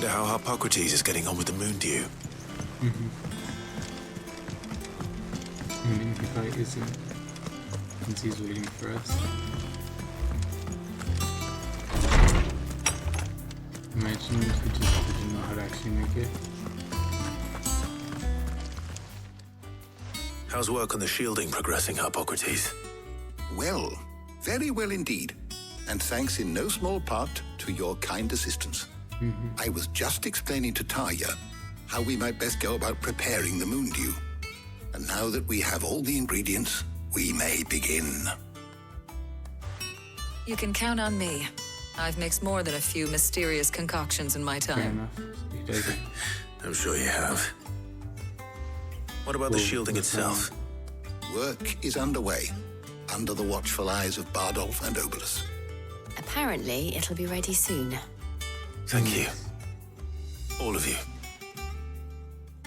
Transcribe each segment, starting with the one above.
wonder how Hippocrates is getting on with the moon dew. I mean, he probably isn't, since he's waiting for us. Imagine if he just didn't know how to actually make it. How's work on the shielding progressing, Hippocrates? Well, very well indeed. And thanks in no small part to your kind assistance. I was just explaining to Tarja how we might best go about preparing the moon dew. And now that we have all the ingredients, we may begin. You can count on me. I've mixed more than a few mysterious concoctions in my Fair time. enough. He does it. I'm sure you have. What about the shielding what's itself? Work is underway, under the watchful eyes of Bardolph and Obolus. Apparently, it'll be ready soon. Thank you. All of you.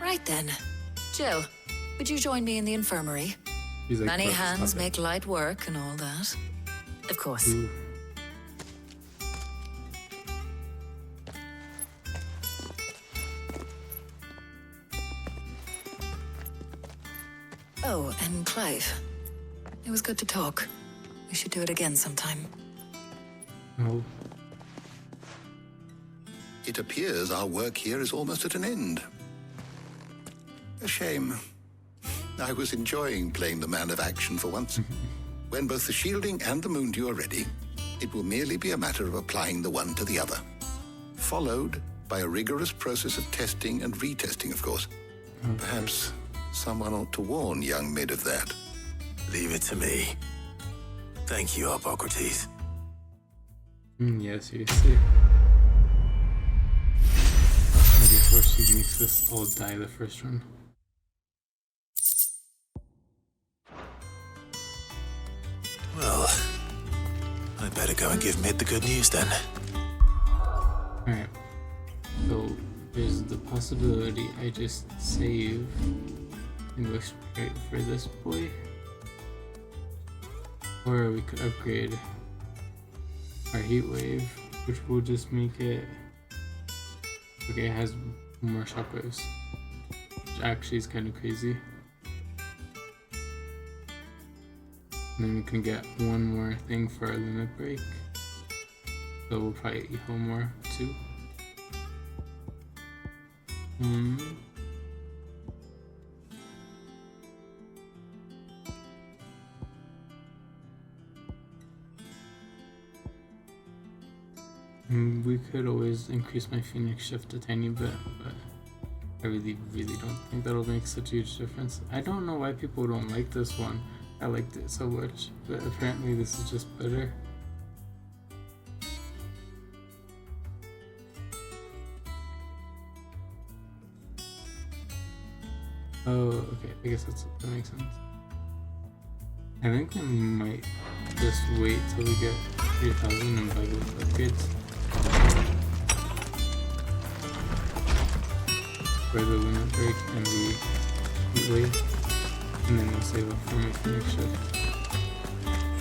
Right then. Jill, would you join me in the infirmary? He's like, Many "Look, hands stop it." make light work and all that. Of course. Ooh. Oh, and Clive. It was good to talk. We should do it again sometime. Oh, It appears our work here is almost at an end. A shame. I was enjoying playing the man of action for once. When both the shielding and the moon dew are ready, it will merely be a matter of applying the one to the other. Followed by a rigorous process of testing and retesting, of course. Perhaps someone ought to warn young Mid of that. Leave it to me. Thank you, Hippocrates. Yeah, seriously. Maybe before she makes us all die the first run. Well, I'd better go and give Mid the good news then. Alright. So, there's the possibility I just save and go straight for this boy. Or we could upgrade our heat wave, which will just make it. Okay, it has more shockwaves, which actually is kind of crazy. And then we can get one more thing for our limit break. So we'll probably heal more too. We could always increase my Phoenix shift a tiny bit, but I really don't think that'll make such a huge difference. I don't know why people don't like this one. I liked it so much, but apparently this is just better. Oh, okay, I guess that makes sense. I think we might just wait till we get 3,000 and buy those upgrades. For the limit break and the heat wave, and then we'll save up for my Phoenix shift.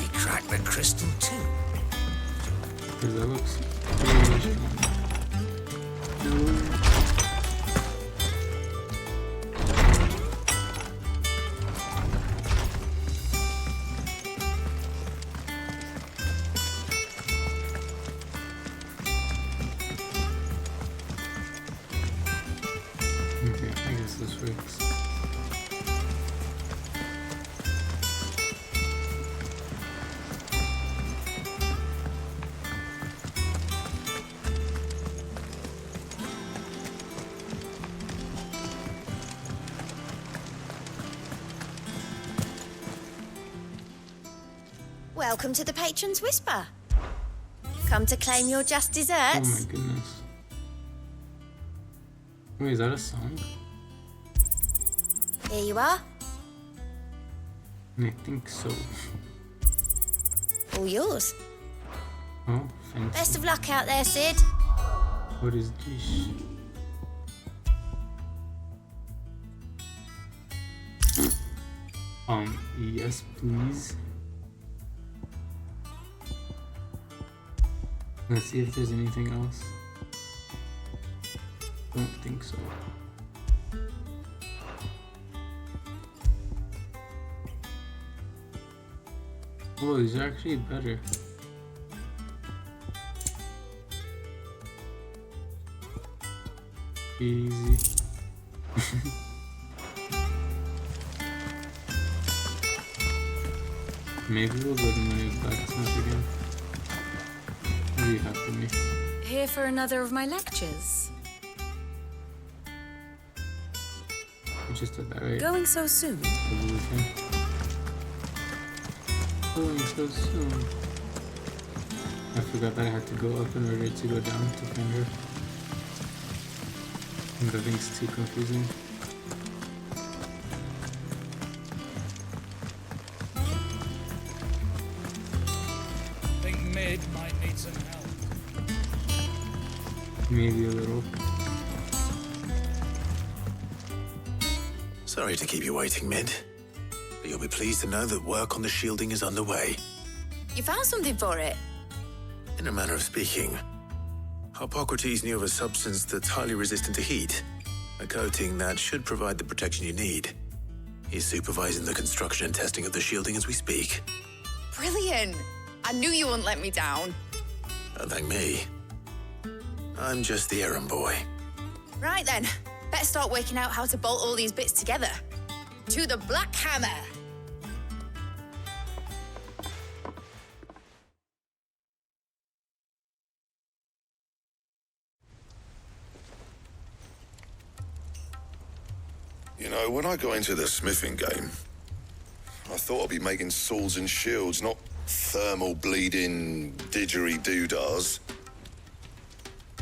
He cracked the crystal too. Because that looks really strong. Okay, I guess this works. Welcome to the Patron's Whisper. Come to claim your just Oh desserts. my goodness. Wait, is that a song? Here you are. I think so. All yours. Oh, fancy. Best of luck out there, Sid. What is this? Yes, please. Let's see if there's anything else. Don't think so. Oh, these are actually better. Easy. Maybe we'll go to my blacksmith again. What do you have for me? Here for another of my lectures. You just did that, right? Going so soon? Evolution. Going so soon. I forgot that I had to go up in order to go down to find her. And that thing's too confusing. Think Mid might need some help. Maybe a little. Sorry to keep you waiting, Mid. But you'll be pleased to know that work on the shielding is underway. You found something for it? In a manner of speaking, Hippocrates knew of a substance that's highly resistant to heat. A coating that should provide the protection you need. He's supervising the construction and testing of the shielding as we speak. Brilliant! I knew you wouldn't let me down. Don't thank me. I'm just the errand boy. Right then, better start working out how to bolt all these bits together. To the Black Hammer! You know, when I got into the smithing game, I thought I'd be making swords and shields, not thermal bleeding didgeridoo-dahs.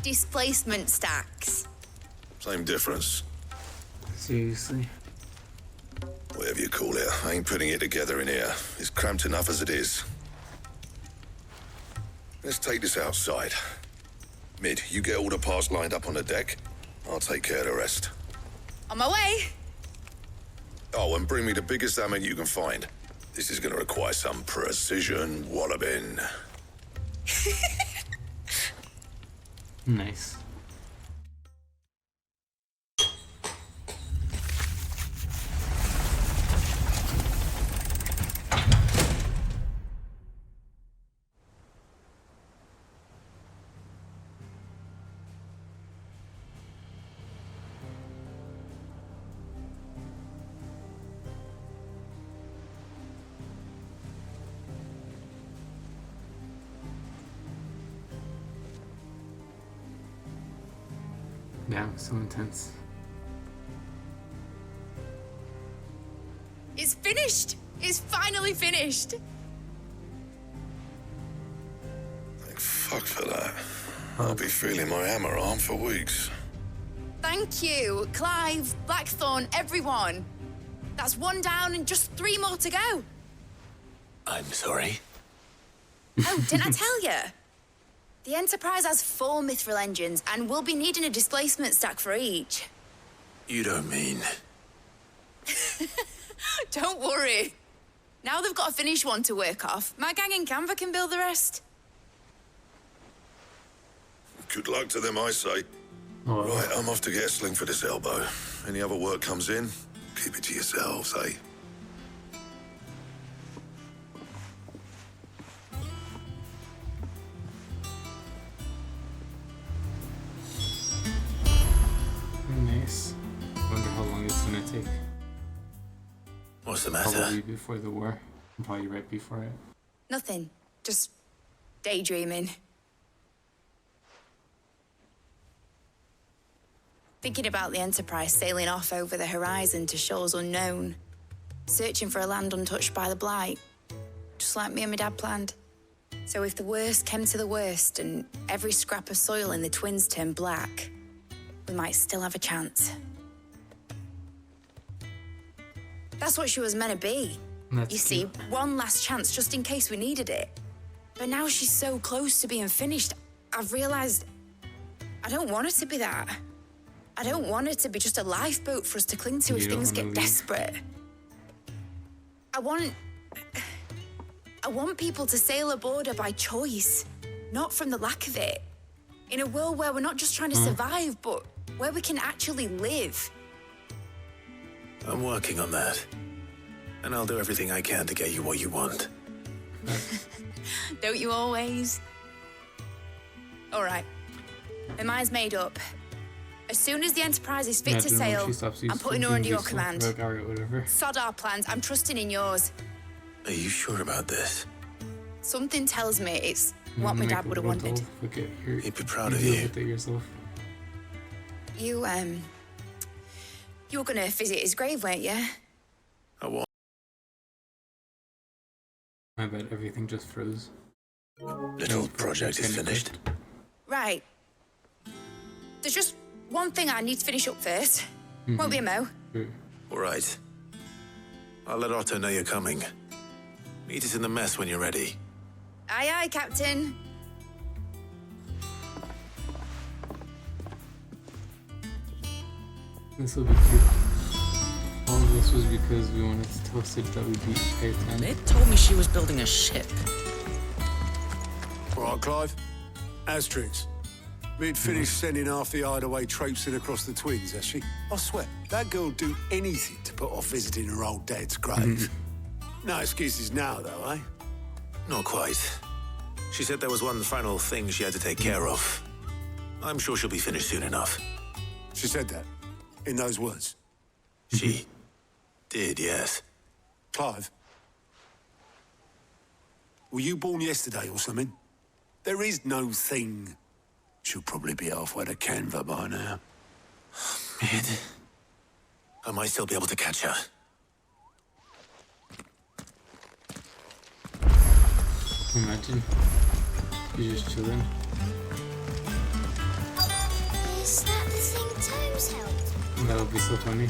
Displacement stacks. Same difference. Seriously. Whatever you call it, I ain't putting it together in here. It's cramped enough as it is. Let's take this outside. Mid, you get all the parts lined up on the deck. I'll take care of the rest. On my way! Oh, and bring me the biggest hammer you can find. This is gonna require some precision walloping. Nice. Yeah, so intense. It's finished! It's finally finished! Thank fuck for that. I'll be feeling my hammer arm for weeks. Thank you, Clive, Blackthorn, everyone. That's one down and just 3 more to go. I'm sorry. Oh, didn't I tell you? The Enterprise has 4 mithril engines, and we'll be needing a displacement stack for each. You don't mean... Don't worry. Now they've got a finished one to work off, my gang in Canva can build the rest. Good luck to them, I say. Oh, Right, I'm off to get a sling for this elbow. Any other work comes in, keep it to yourselves, eh? nice. Wonder how long it's gonna take. What's the matter? Probably before the war. Probably right before it. Nothing. Just daydreaming. Thinking about the Enterprise sailing off over the horizon to shores unknown. Searching for a land untouched by the Blight. Just like me and my dad planned. So if the worst came to the worst and every scrap of soil in the Twins turned black, we might still have a chance. That's what she was meant to be. That's You see, cute. one last chance just in case we needed it. But now she's so close to being finished, I've realized I don't want her to be that. I don't want her to be just a lifeboat for us to cling to You if don't things wanna get leave. desperate. I want people to sail aboard her by choice, not from the lack of it. In a world where we're not just trying to survive, but where we can actually live. I'm working on that. And I'll do everything I can to get you what you want. Don't you always? All right. My mind's made up. As soon as the Enterprise is fit to sail, I'm putting her under your command. Sod our plans. I'm trusting in yours. Are you sure about this? Something tells me it's what my dad would have wanted. He'd be proud of you. You were gonna visit his grave, weren't you? I want. I bet everything just froze. Little project is finished. Right. There's just one thing I need to finish up first. Won't be a mo. All right. I'll let Otto know you're coming. Meet us in the mess when you're ready. Aye, aye, Captain. This will be cute. All of this was because we wanted to tell Sid that we beat Tier 10. Mid told me she was building a ship. All right, Clive. Asterix. Mid finished sending half the hideaway traipsing across the twins, has she? I swear, that girl'd do anything to put off visiting her old dad's grave. No excuses now, though, eh? Not quite. She said there was one final thing she had to take care of. I'm sure she'll be finished soon enough. She said that? In those words? She did, yes. Clive? Were you born yesterday or something? There is no thing. She'll probably be halfway to Canva by now. Mid. I might still be able to catch her. Imagine. You're just chilling. Is that the thing Tomes held? That would be so funny.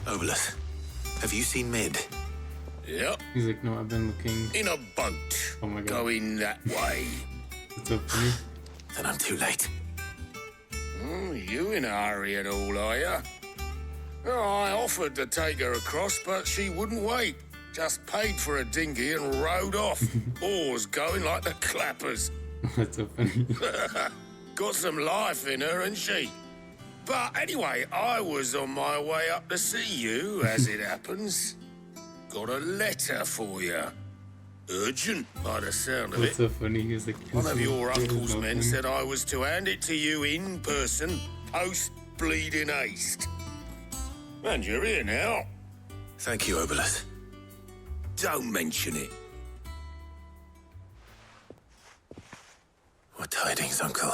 Obelus, have you seen Mid? Yep. He's like, no, I've been looking. In a boat. Oh my god. Going that way. It's so funny. Then I'm too late. You in a hurry at all, are you? Oh, I offered to take her across, but she wouldn't wait. Just paid for a dinghy and rowed off. Oars going like the clappers. That's so funny. Got some life in her, ain't she? But anyway, I was on my way up to see you, as it happens. Got a letter for you. Urgent, by the sound of it. What's so funny? He's like, One of your uncle's men said I was to hand it to you in person, post-bleeding haste. And you're here now. Thank you, Obelus. Don't mention it. What tidings, Uncle?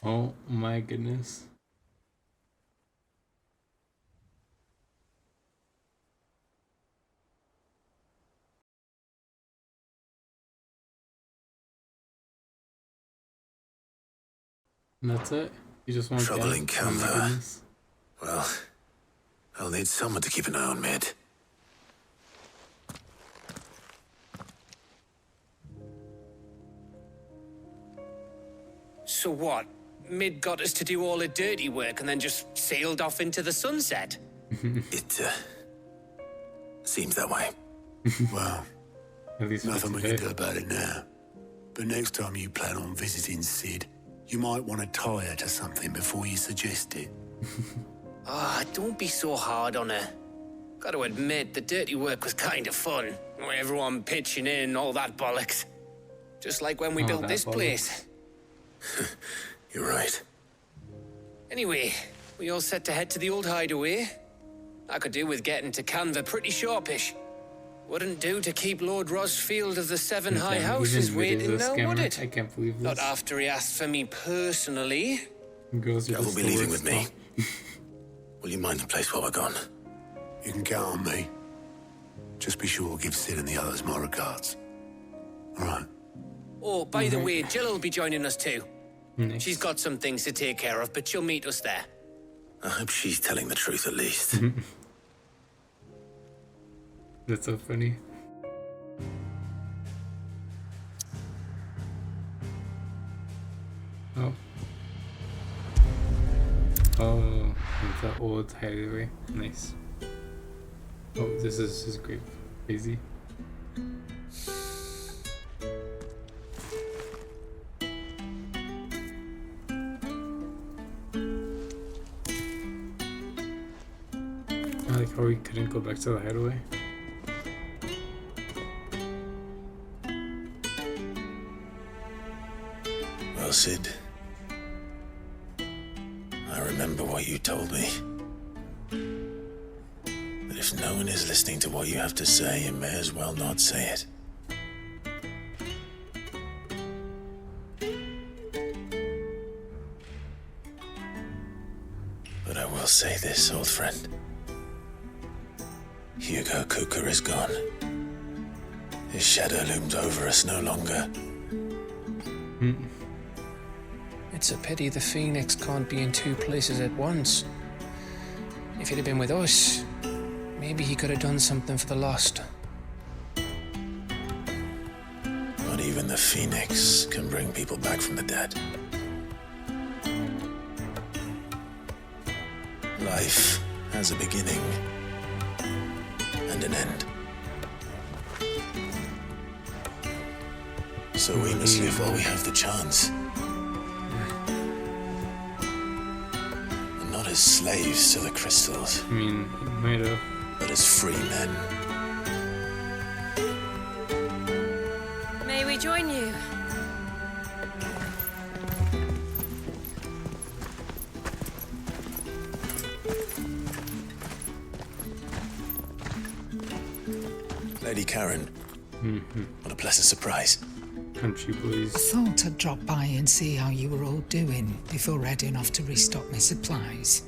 Oh my goodness. And that's it? You just want Trouble to in Canva. Well, I'll need someone to keep an eye on Mid. So what? Mid got us to do all the dirty work and then just sailed off into the sunset? It, seems that way. Well, At least nothing for we today. can do about it now. But next time you plan on visiting Sid, you might want to tie her to something before you suggest it. Don't be so hard on her. Gotta admit, the dirty work was kind of fun. Everyone pitching in, all that bollocks. Just like when we All built that this bollocks. place. You're right. Anyway, we all set to head to the old hideaway. I could do with getting to Canva pretty sharpish. Wouldn't do to keep Lord Rosfield of the Seven High Damn, Houses even Mid is waiting a now, would scammer. it? I can't believe Not this. after he asked for me personally. Girls are Gav will just be the leaving worst with me. stuff. Will you mind the place while we're gone? You can count on me. Just be sure to give Sid and the others my regards. All right. Oh, by the way, Jill will be joining us too. Nice. She's got some things to take care of, but she'll meet us there. I hope she's telling the truth at least. That's so funny. Oh. Oh, it's the old highway. Nice. Oh, this is great. Crazy. I like how we couldn't go back to the hideaway. Well, Sid, I remember what you told me. But if no one is listening to what you have to say, you may as well not say it. But I will say this, old friend. Hugo Kuka is gone. His shadow looms over us no longer. It's a pity the Phoenix can't be in two places at once. If he'd have been with us, maybe he could have done something for the lost. Not even the Phoenix can bring people back from the dead. Life has a beginning and an end. So we must live while we have the chance. And not as slaves to the crystals. I mean, it might have. But as free men. May we join you? Lady Karen. What a pleasant surprise. Country boys. I thought I'd drop by and see how you were all doing before heading off to restock my supplies.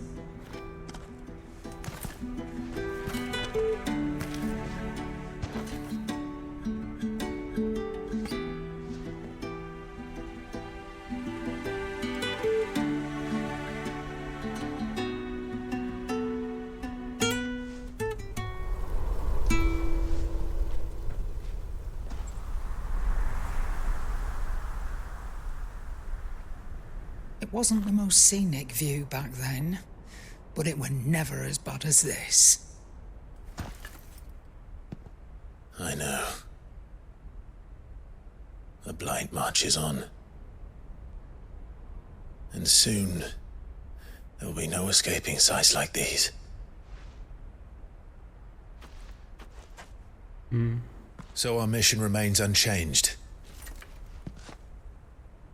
It wasn't the most scenic view back then, but it were never as bad as this. I know. The blight marches on. And soon, there will be no escaping sights like these. So our mission remains unchanged.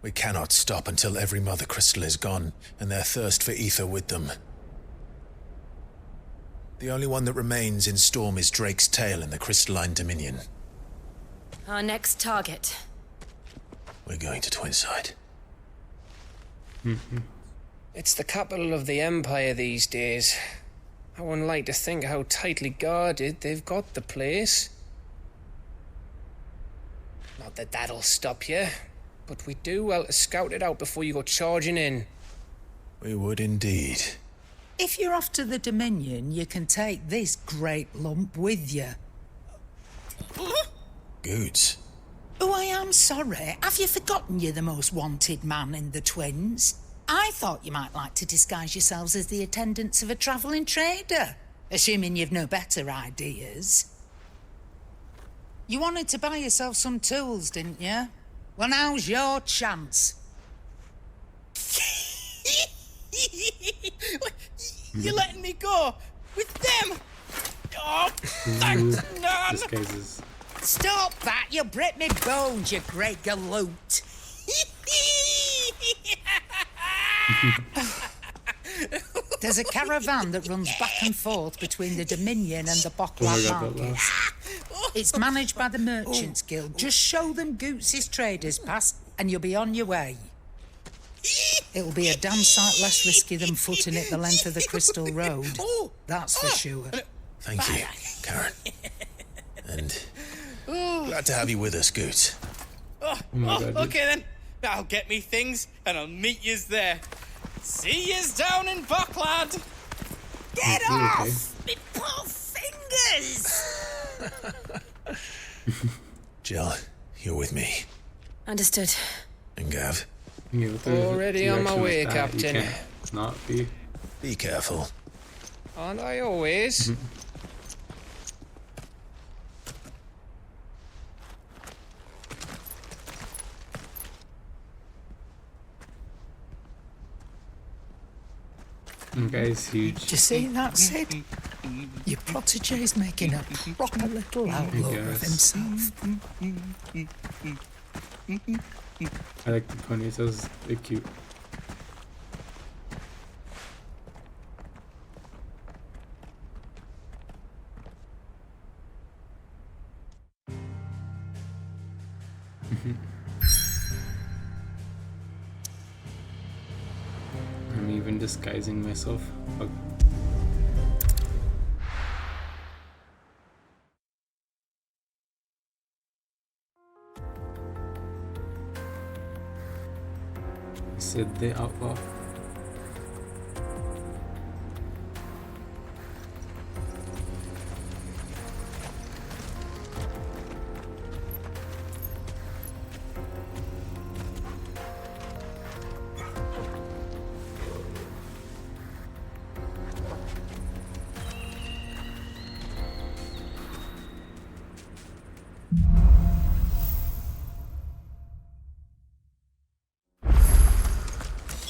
We cannot stop until every Mother Crystal is gone, and their thirst for ether with them. The only one that remains in Storm is Drake's tail in the Crystalline Dominion. Our next target. We're going to Twinside. It's the capital of the Empire these days. I wouldn't like to think how tightly guarded they've got the place. Not that that'll stop you, but we do well to scout it out before you go charging in. We would indeed. If you're off to the Dominion, you can take this great lump with you. Goods. Oh, I am sorry. Have you forgotten you're the most wanted man in the Twins? I thought you might like to disguise yourselves as the attendants of a travelling trader, assuming you've no better ideas. You wanted to buy yourself some tools, didn't you? Well, now's your chance. You're letting me go with them? Oh, thanks, Nan. This guy's is... Stop that! You'll break me bones, you great galoot. There's a caravan that runs back and forth between the Dominion and the Bockland markets. It's managed by the Merchants Guild. Just show them Goots' traders pass and you'll be on your way. It'll be a damn sight less risky than footing it the length of the Crystal Road. That's for sure. Thank you, Karen. And glad to have you with us, Goots. my God, okay then. I'll get me things and I'll meet yous there. See yous down in Buckland. Get okay? off! Me poor fingers! Jill, you're with me. Understood. And Gav, Yeah, but there's Already a on my direction way, with that. Captain. You can't not be. be careful. Aren't I always? That guy's huge. Did you see that, Sid? Your protege's making a proper little outlaw of himself. I like the ponytails, they're cute. I'm even disguising myself. Fuck. Said the outlaw.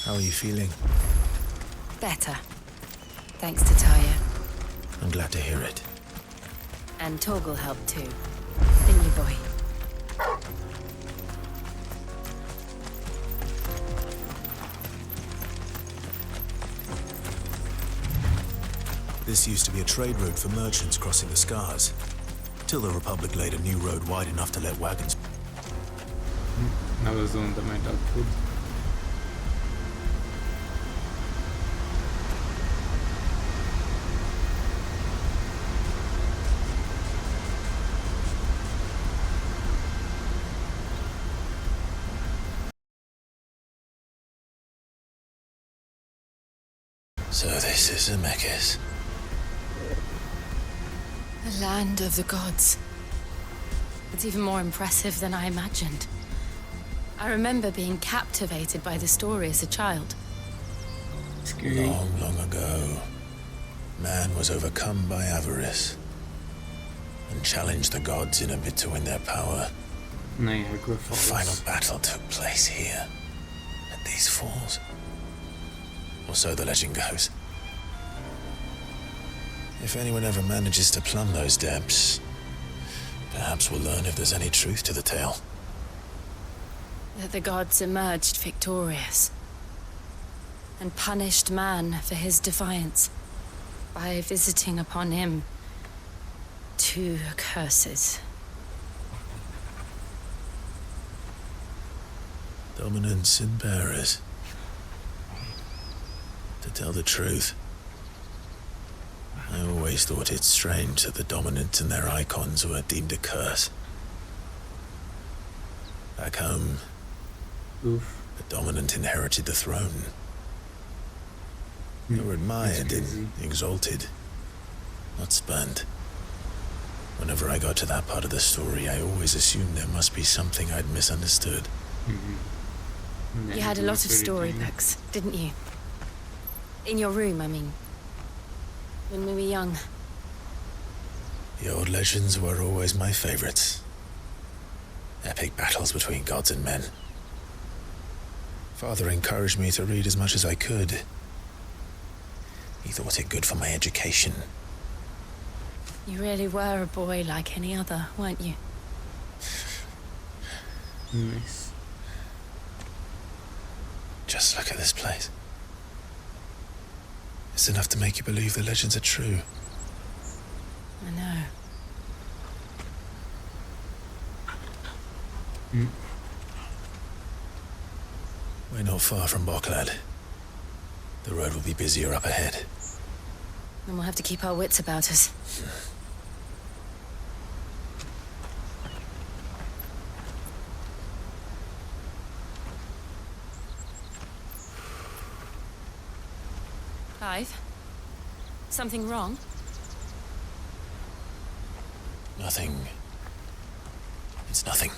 How are you feeling? Better. Thanks to Taya. I'm glad to hear it. And Torgal helped too. Didn't you, boy? This used to be a trade route for merchants crossing the Scars, till the Republic laid a new road wide enough to let wagons. That was the one that my dog pulled. So this is Zemeckis. The land of the gods. It's even more impressive than I imagined. I remember being captivated by the story as a child. Scary. Long, long ago, man was overcome by avarice and challenged the gods in a bid to win their power. Niagara The Falls. final battle took place here, at these falls. Or so the legend goes. If anyone ever manages to plumb those depths, perhaps we'll learn if there's any truth to the tale. That the gods emerged victorious and punished man for his defiance by visiting upon him 2 curses. Dominance and bearers. To tell the truth, I always thought it strange that the dominant and their icons were deemed a curse. Back home, Oof. the dominant inherited the throne. They were admired and exalted, not spurned. Whenever I got to that part of the story, I always assumed there must be something I'd misunderstood. You had a lot of storybooks, didn't you? In your room, I mean. When we were young. The old legends were always my favorites. Epic battles between gods and men. Father encouraged me to read as much as I could. He thought it good for my education. You really were a boy like any other, weren't you? Nice. Just look at this place. It's enough to make you believe the legends are true. I know. We're not far from Boklad. The road will be busier up ahead. And we'll have to keep our wits about us. Clive? Something wrong? Nothing. It's nothing.